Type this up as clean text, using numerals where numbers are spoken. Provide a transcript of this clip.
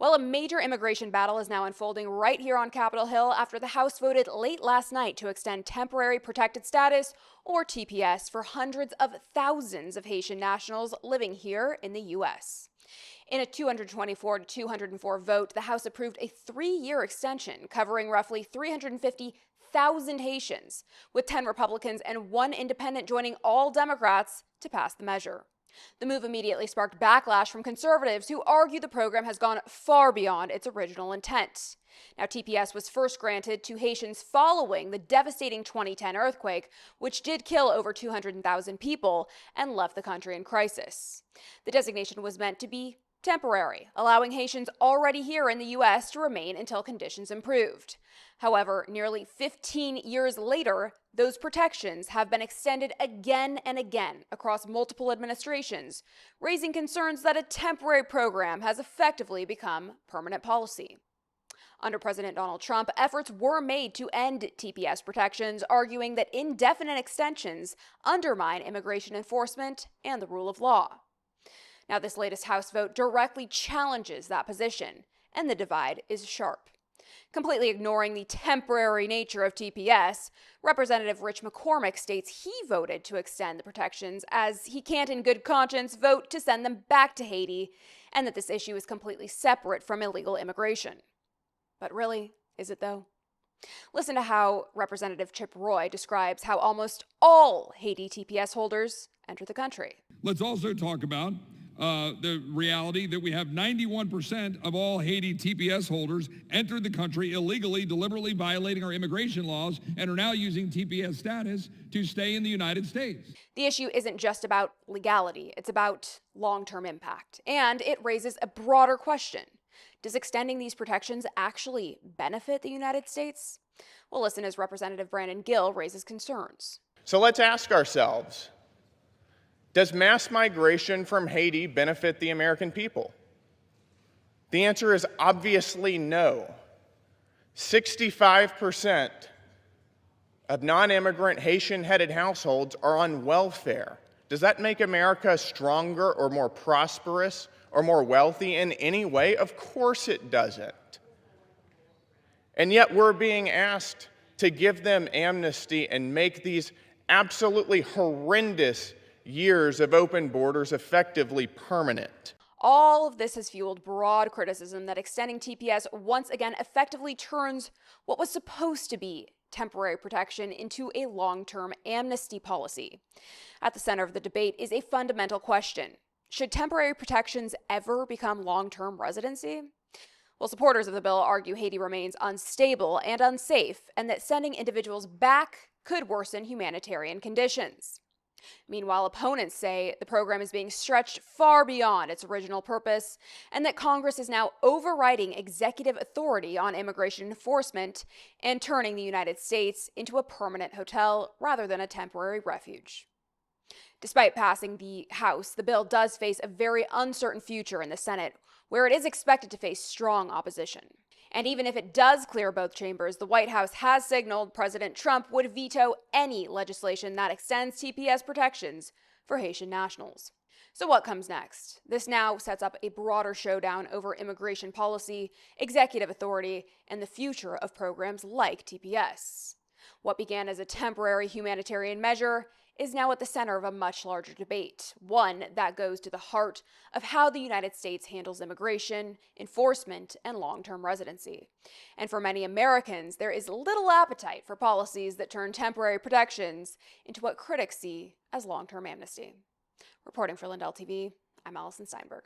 Well, a major immigration battle is now unfolding right here on Capitol Hill after the House voted late last night to extend temporary protected status, or TPS, for hundreds of thousands of Haitian nationals living here in the U.S. In a 224 to 204 vote, the House approved a 3-year extension covering roughly 350,000 Haitians, with 10 Republicans and 1 independent joining all Democrats to pass the measure. The move immediately sparked backlash from conservatives who argue the program has gone far beyond its original intent. Now, TPS was first granted to Haitians following the devastating 2010 earthquake, which did kill over 200,000 people and left the country in crisis. The designation was meant to be temporary, allowing Haitians already here in the U.S. to remain until conditions improved. However, nearly 15 years later, those protections have been extended again and again across multiple administrations, raising concerns that a temporary program has effectively become permanent policy. Under President Donald Trump, efforts were made to end TPS protections, arguing that indefinite extensions undermine immigration enforcement and the rule of law. Now, this latest House vote directly challenges that position, and the divide is sharp. Completely ignoring the temporary nature of TPS, Representative Rich McCormick states he voted to extend the protections as he can't in good conscience vote to send them back to Haiti, and that this issue is completely separate from illegal immigration. But really, is it though? Listen to how Representative Chip Roy describes how almost all Haiti TPS holders enter the country. Let's also talk about the reality that we have 91% of all Haiti TPS holders entered the country illegally, deliberately violating our immigration laws, and are now using TPS status to stay in the United States. The issue isn't just about legality, it's about long-term impact. And it raises a broader question. Does extending these protections actually benefit the United States? Well, listen as Representative Brandon Gill raises concerns. So let's ask ourselves, does mass migration from Haiti benefit the American people? The answer is obviously no. 65% of non-immigrant Haitian-headed households are on welfare. Does that make America stronger or more prosperous or more wealthy in any way? Of course it doesn't. And yet we're being asked to give them amnesty and make these absolutely horrendous years of open borders effectively permanent. All of this has fueled broad criticism that extending TPS once again effectively turns what was supposed to be temporary protection into a long-term amnesty policy. At the center of the debate is a fundamental question. Should temporary protections ever become long-term residency? Well, supporters of the bill argue Haiti remains unstable and unsafe, and that sending individuals back could worsen humanitarian conditions. Meanwhile, opponents say the program is being stretched far beyond its original purpose, and that Congress is now overriding executive authority on immigration enforcement and turning the United States into a permanent hotel rather than a temporary refuge. Despite passing the House, the bill does face a very uncertain future in the Senate, where it is expected to face strong opposition. And even if it does clear both chambers, the White House has signaled President Trump would veto any legislation that extends TPS protections for Haitian nationals. So what comes next? This now sets up a broader showdown over immigration policy, executive authority, and the future of programs like TPS. What began as a temporary humanitarian measure is now at the center of a much larger debate, one that goes to the heart of how the United States handles immigration, enforcement, and long-term residency. And for many Americans, there is little appetite for policies that turn temporary protections into what critics see as long-term amnesty. Reporting for Lindell TV, I'm Allison Steinberg.